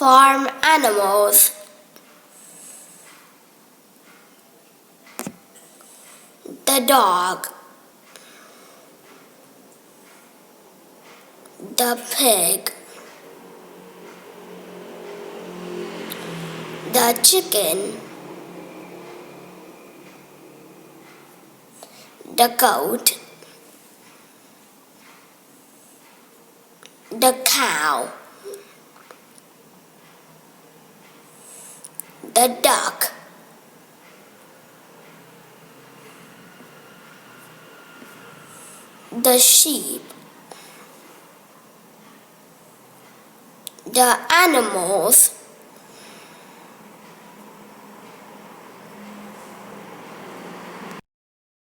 farm animals, the dog, the pig, the chicken, the goat, the cow, the duck, the sheep, the animals